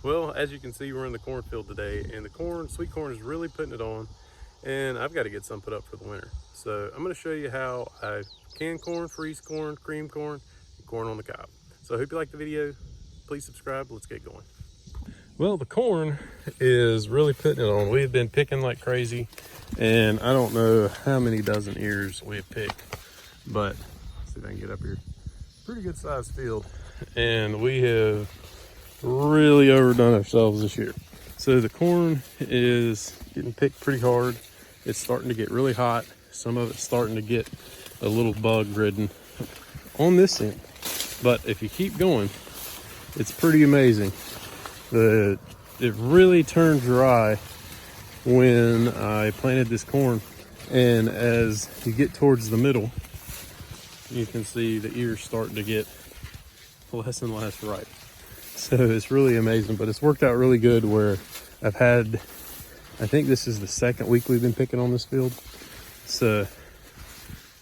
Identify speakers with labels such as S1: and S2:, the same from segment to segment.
S1: Well, as you can see, we're in the cornfield today, and sweet corn is really putting it on, and I've got to get some put up for the winter. So I'm going to show you how I can corn, freeze corn, cream corn, and corn on the cob. So I hope you like the video. Please subscribe. Let's get going. Well, the corn is really putting it on. We've been picking like crazy, and I don't know how many dozen ears we've picked, but let's see if I can get up here. Pretty good sized field, and we have really overdone ourselves this year. So the corn is getting picked pretty hard. It's starting to get really hot. Some of it's starting to get a little bug ridden on this end. But if you keep going, it's pretty amazing. It really turned dry when I planted this corn. And as you get towards the middle, you can see the ears starting to get less and less ripe. So it's really amazing, but it's worked out really good where I've had, I think this is the second week we've been picking on this field. So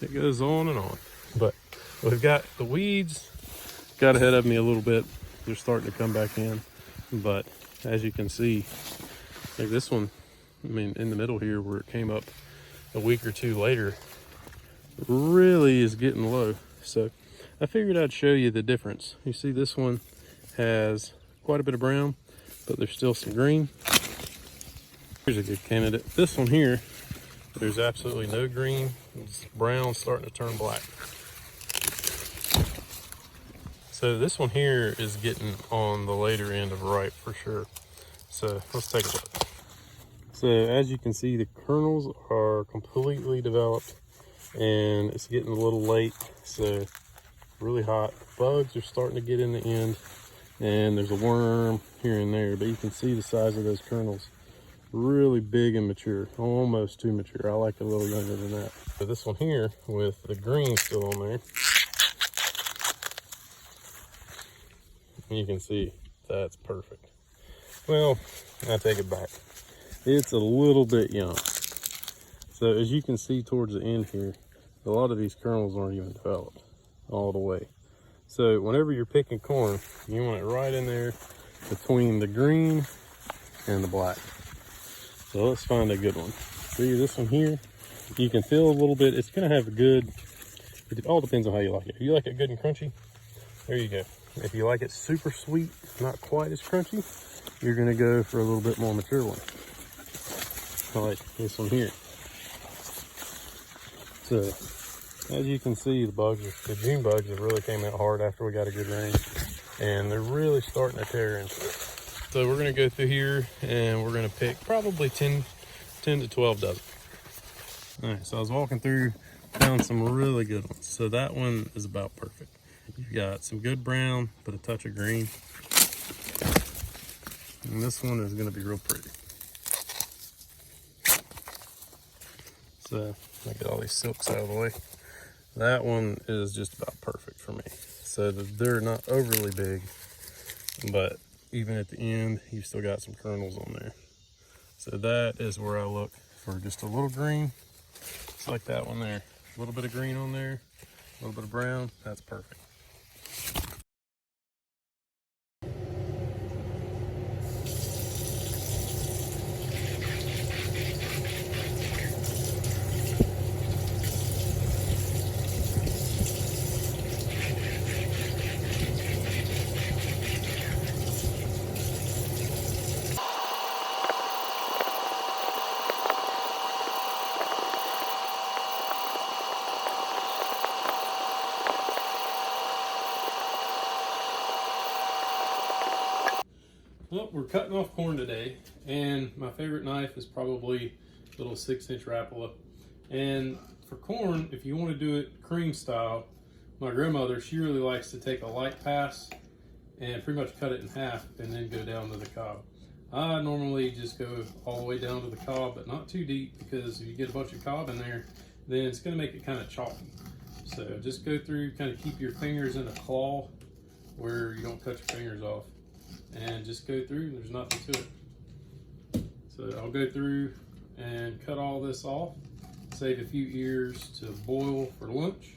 S1: it goes on and on. But we've got the weeds got ahead of me a little bit. They're starting to come back in. But as you can see, like this one, I mean, in the middle here where it came up a week or two later, really is getting low. So I figured I'd show you the difference. You see this one has quite a bit of brown, but there's still some green. Here's a good candidate. This one here, there's absolutely no green. It's brown starting to turn black. So this one here is getting on the later end of ripe for sure. So let's take a look. So as you can see, the kernels are completely developed and it's getting a little late. So really hot. Bugs are starting to get in the end, and there's a worm here and there, but you can see the size of those kernels. Really big and mature, almost too mature. I like it a little younger than that. So this one here with the green still on there, you can see that's perfect. Well, I take it back. It's a little bit young. So as you can see towards the end here, a lot of these kernels aren't even developed all the way. So whenever you're picking corn, you want it right in there between the green and the black. So let's find a good one. See this one here? You can feel a little bit, it's gonna have a good, it all depends on how you like it. If you like it good and crunchy, there you go. If you like it super sweet, not quite as crunchy, you're gonna go for a little bit more mature one. I like this one here. So as you can see, the June bugs have really came out hard after we got a good rain, and they're really starting to tear into it. So we're gonna go through here and we're gonna pick probably 10 to 12 dozen. All right, so I was walking through, found some really good ones. So that one is about perfect. You've got some good brown, but a touch of green. And this one is gonna be real pretty. So I get all these silks out of the way. That one is just about perfect for me. So they're not overly big, but even at the end, you still got some kernels on there. So that is where I look for just a little green. It's like that one there. A little bit of green on there, a little bit of brown, that's perfect. Well, we're cutting off corn today, and my favorite knife is probably a little 6-inch Rapala. And for corn, if you want to do it cream style, my grandmother, she really likes to take a light pass and pretty much cut it in half and then go down to the cob. I normally just go all the way down to the cob, but not too deep, because if you get a bunch of cob in there, then it's going to make it kind of chalky. So just go through, kind of keep your fingers in a claw where you don't cut your fingers off, and just go through. There's nothing to it. So I'll go through and cut all this off, save a few ears to boil for lunch,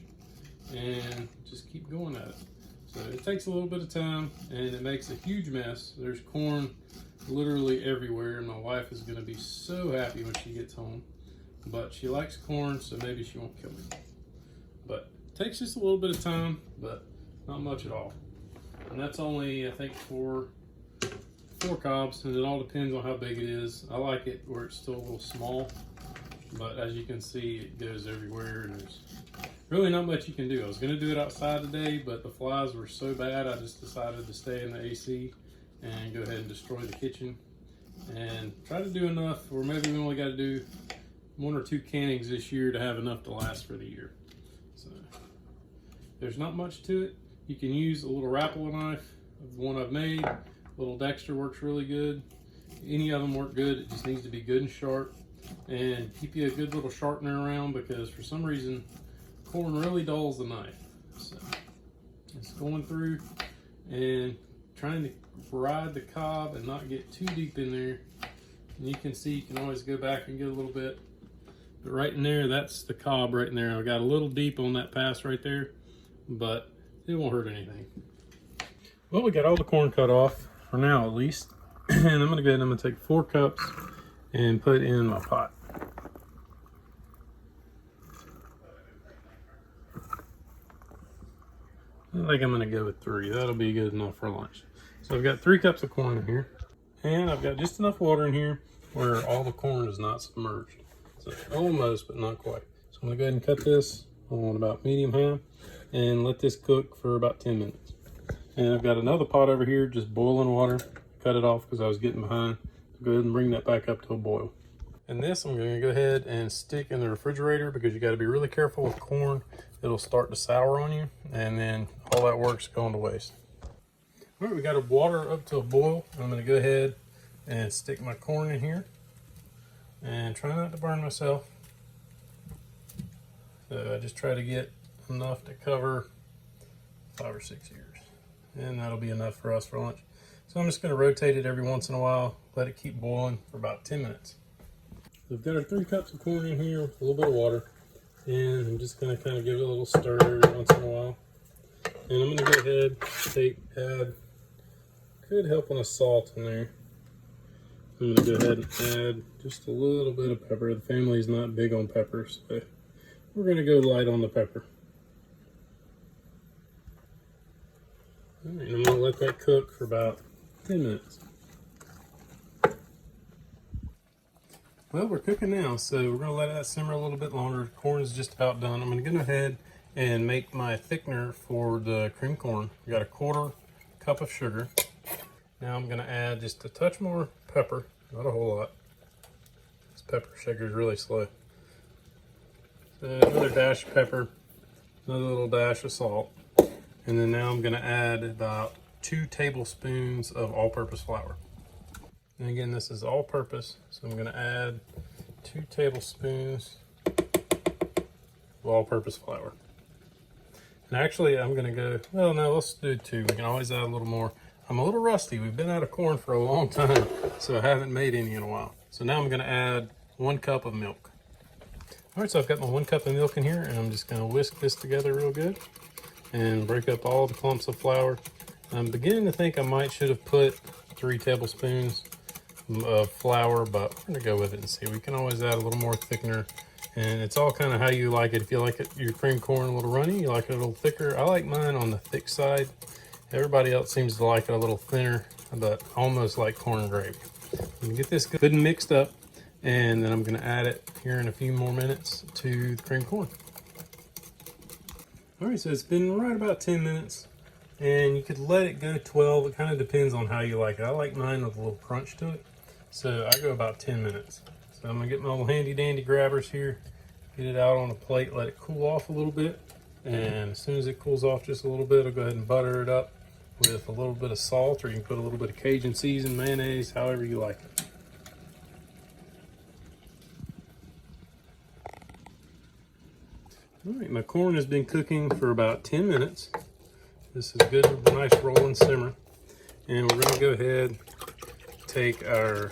S1: and just keep going at it. So it takes a little bit of time and it makes a huge mess. There's corn literally everywhere, and my wife is going to be so happy when she gets home. But she likes corn, so maybe she won't kill me. But it takes just a little bit of time, but not much at all. And that's only, I think, four cobs, and it all depends on how big it is. I like it where it's still a little small, but as you can see, it goes everywhere, and there's really not much you can do. I was going to do it outside today, but the flies were so bad, I just decided to stay in the AC and go ahead and destroy the kitchen and try to do enough, or maybe we only got to do 1 or 2 cannings this year to have enough to last for the year. So there's not much to it. You can use a little Rapala knife, the one I've made. Little Dexter works really good. Any of them work good. It just needs to be good and sharp, and keep you a good little sharpener around, because for some reason corn really dulls the knife. So it's going through and trying to ride the cob and not get too deep in there. And you can see, you can always go back and get a little bit, but right in there, that's the cob right in there. I got a little deep on that pass right there, but it won't hurt anything. Well, we got all the corn cut off for now, at least. And I'm gonna go ahead and I'm gonna take 4 cups and put in my pot. I think I'm gonna go with 3. That'll be good enough for lunch. So I've got 3 cups of corn in here, and I've got just enough water in here where all the corn is not submerged. So almost, but not quite. So I'm gonna go ahead and cut this on about medium high and let this cook for about 10 minutes. And I've got another pot over here, just boiling water. Cut it off because I was getting behind. Go ahead and bring that back up to a boil. And this I'm going to go ahead and stick in the refrigerator, because you got to be really careful with corn. It'll start to sour on you, and then all that work's going to waste. All right, we got our water up to a boil. I'm going to go ahead and stick my corn in here and try not to burn myself. So I just try to get enough to cover 5 or 6 years, and that'll be enough for us for lunch. So I'm just going to rotate it every once in a while, let it keep boiling for about 10 minutes. So I've got our 3 cups of corn in here with a little bit of water, and I'm just going to kind of give it a little stir every once in a while. And I'm going to go ahead and add, could help on a salt in there. I'm going to go ahead and add just a little bit of pepper. The family's not big on peppers, so we're going to go light on the pepper. All right, and I'm going to let that cook for about 10 minutes. Well, we're cooking now, so we're going to let that simmer a little bit longer. Corn is just about done. I'm going to go ahead and make my thickener for the cream corn. I got a 1/4 cup of sugar. Now I'm going to add just a touch more pepper, not a whole lot. This pepper shaker is really slow. So another dash of pepper, another little dash of salt. And then now I'm going to add about 2 tablespoons of all-purpose flour. And again, this is all-purpose, so I'm going to add 2 tablespoons of all-purpose flour. And actually, I'm going to go, well, no, let's do 2. We can always add a little more. I'm a little rusty. We've been out of corn for a long time, so I haven't made any in a while. So now I'm going to add 1 cup of milk. All right, so I've got my 1 cup of milk in here, and I'm just going to whisk this together real good and break up all the clumps of flour. I'm beginning to think I might should have put 3 tablespoons of flour, but we're gonna go with it and see. We can always add a little more thickener, and it's all kind of how you like it. If you like it, your cream corn a little runny, you like it a little thicker. I like mine on the thick side. Everybody else seems to like it a little thinner, but almost like corn gravy. I'm gonna get this good and mixed up, and then I'm gonna add it here in a few more minutes to the cream corn. All right, so it's been right about 10 minutes, and you could let it go 12. It kind of depends on how you like it. I like mine with a little crunch to it, so I go about 10 minutes. So I'm gonna get my little handy dandy grabbers here, get it out on a plate, let it cool off a little bit, and as soon as it cools off just a little bit, I'll go ahead and butter it up with a little bit of salt, or you can put a little bit of Cajun season, mayonnaise, however you like it. All right, my corn has been cooking for about 10 minutes. This is good, nice rolling simmer. And we're gonna go ahead, take our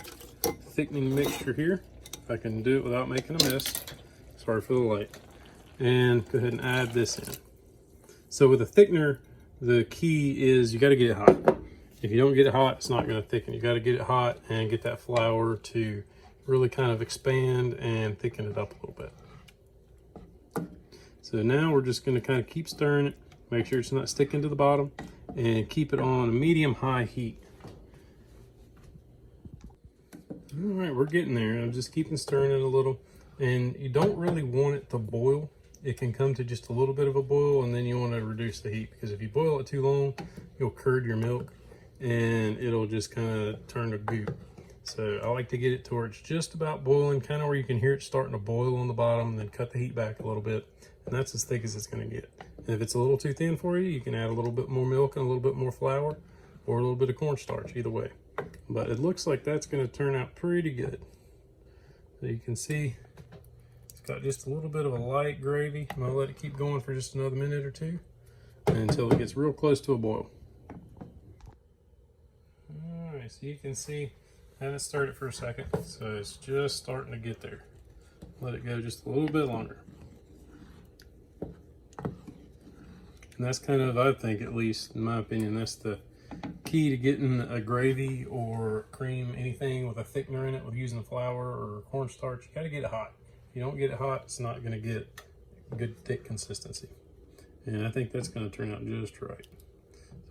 S1: thickening mixture here, if I can do it without making a mess. Sorry for the light. And go ahead and add this in. So with a thickener, the key is you got to get it hot. If you don't get it hot, it's not going to thicken. You got to get it hot and get that flour to really kind of expand and thicken it up a little bit. So now we're just going to kind of keep stirring it, make sure it's not sticking to the bottom, and keep it on a medium-high heat. All right, we're getting there. I'm just keeping stirring it a little, and you don't really want it to boil. It can come to just a little bit of a boil, and then you want to reduce the heat, because if you boil it too long, you'll curd your milk and it'll just kind of turn to goop. So I like to get it to where it's just about boiling, kind of where you can hear it starting to boil on the bottom, and then cut the heat back a little bit, and that's as thick as it's going to get. And if it's a little too thin for you, you can add a little bit more milk and a little bit more flour, or a little bit of cornstarch, either way. But it looks like that's going to turn out pretty good. So you can see it's got just a little bit of a light gravy. I'm going to let it keep going for just another minute or two until it gets real close to a boil. Alright, so you can see I haven't stirred it for a second, so it's just starting to get there. Let it go just a little bit longer. And that's kind of, I think, at least in my opinion, that's the key to getting a gravy or cream, anything with a thickener in it, with using flour or cornstarch. You got to get it hot. If you don't get it hot, it's not going to get a good thick consistency. And I think that's going to turn out just right.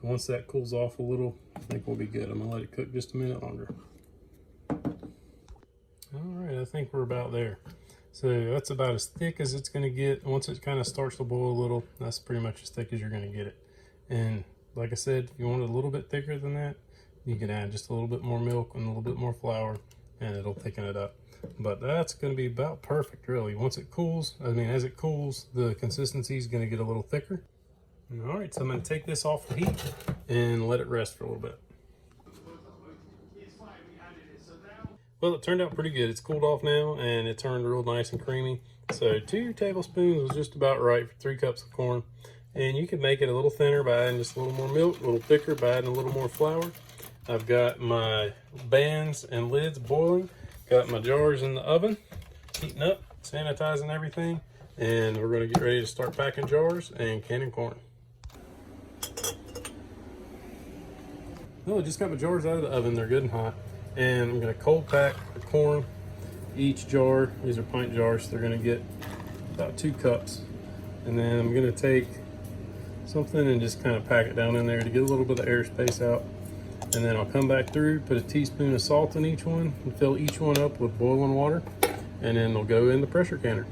S1: So once that cools off a little, I think we'll be good. I'm going to let it cook just a minute longer. All right, I think we're about there. So that's about as thick as it's going to get. Once it kind of starts to boil a little, that's pretty much as thick as you're going to get it. And like I said, if you want it a little bit thicker than that, you can add just a little bit more milk and a little bit more flour, and it'll thicken it up. But that's going to be about perfect, really. Once it cools, as it cools, the consistency is going to get a little thicker. All right, so I'm going to take this off the heat and let it rest for a little bit. Well, it turned out pretty good. It's cooled off now, and it turned real nice and creamy. So 2 tablespoons was just about right for 3 cups of corn. And you can make it a little thinner by adding just a little more milk, a little thicker by adding a little more flour. I've got my bands and lids boiling. Got my jars in the oven, heating up, sanitizing everything. And we're going to get ready to start packing jars and canning corn. Well, I just got my jars out of the oven. They're good and hot. And I'm going to cold pack the corn. Each jar, these are pint jars, so they're going to get about 2 cups. And then I'm going to take something and just kind of pack it down in there to get a little bit of airspace out. And then I'll come back through, put a teaspoon of salt in each one, and fill each one up with boiling water. And then they'll go in the pressure canner.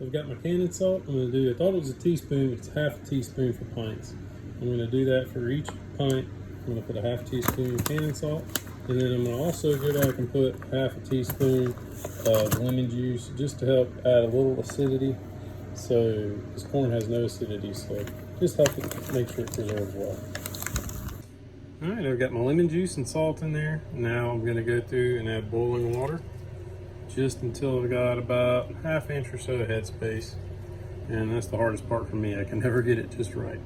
S1: I've got my canning salt. I'm going to do, I thought it was a teaspoon, but it's half a teaspoon for pints. I'm going to do that for each pint. I'm going to put a half teaspoon of canning salt. And then I'm going to also go back and put half a teaspoon of lemon juice just to help add a little acidity. So this corn has no acidity, so just help it make sure it preserves well. All right, I've got my lemon juice and salt in there. Now I'm going to go through and add boiling water just until I've got about ½ inch or so of headspace. And that's the hardest part for me. I can never get it just right.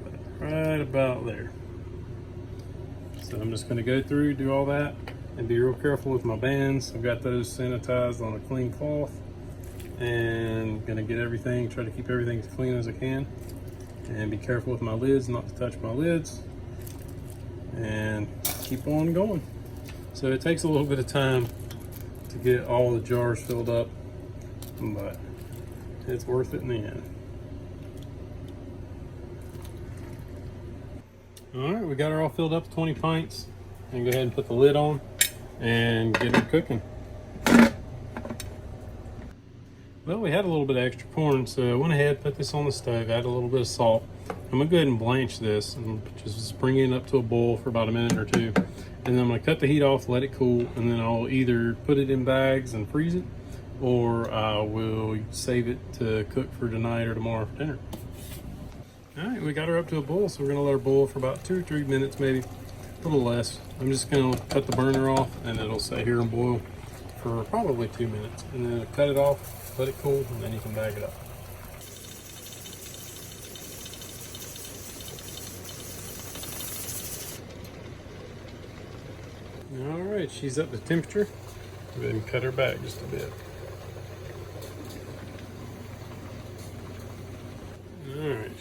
S1: But right about there. So I'm just going to go through, do all that, and be real careful with my bands. I've got those sanitized on a clean cloth, and going to get everything, try to keep everything as clean as I can, and be careful with my lids, not to touch my lids, and keep on going. So it takes a little bit of time to get all the jars filled up, but it's worth it in the end. All right, we got her all filled up to 20 pints. And go ahead and put the lid on and get her cooking. Well, we had a little bit of extra corn, so I went ahead, put this on the stove, added a little bit of salt. I'm gonna go ahead and blanch this and just bring it up to a boil for about a minute or 2. And then I'm gonna cut the heat off, let it cool, and then I'll either put it in bags and freeze it, or I will save it to cook for tonight or tomorrow for dinner. All right, we got her up to a boil, so we're gonna let her boil for about 2 or 3 minutes, maybe a little less. I'm just gonna cut the burner off, and it'll stay here and boil for probably 2 minutes. And then cut it off, let it cool, and then you can bag it up. All right, she's up to temperature. Go ahead and cut her back just a bit.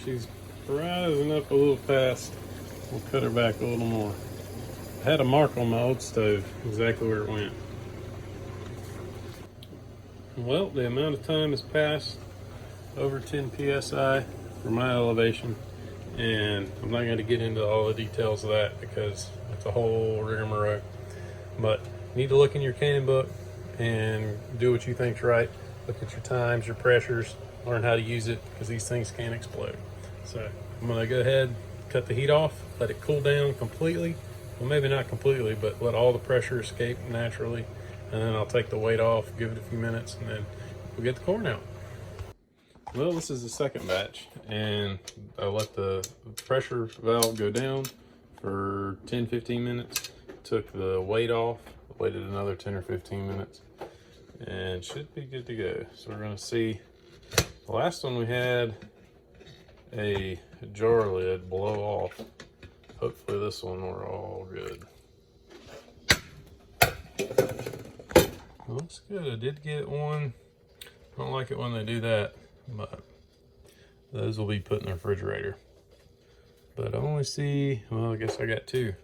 S1: she's rising up a little fast. We'll cut her back a little more. I had a mark on my old stove, exactly where it went. Well, the amount of time has passed, over 10 psi for my elevation, and I'm not going to get into all the details of that because it's a whole rigmarole. But you need to look in your canning book and do what you think's right. Look at your times, your pressures, learn how to use it, because these things can explode. So I'm going to go ahead, cut the heat off, let it cool down completely. Well, maybe not completely, but let all the pressure escape naturally. And then I'll take the weight off, give it a few minutes, and then we'll get the corn out. Well, this is the second batch, and I let the pressure valve go down for 10-15 minutes. Took the weight off, waited another 10 or 15 minutes, and should be good to go. So we're gonna see. The last one we had a jar lid blow off. Hopefully this one we're all good. Looks good. I did get one. I don't like it when they do that, but those will be put in the refrigerator. But I only see, well, I guess I got two.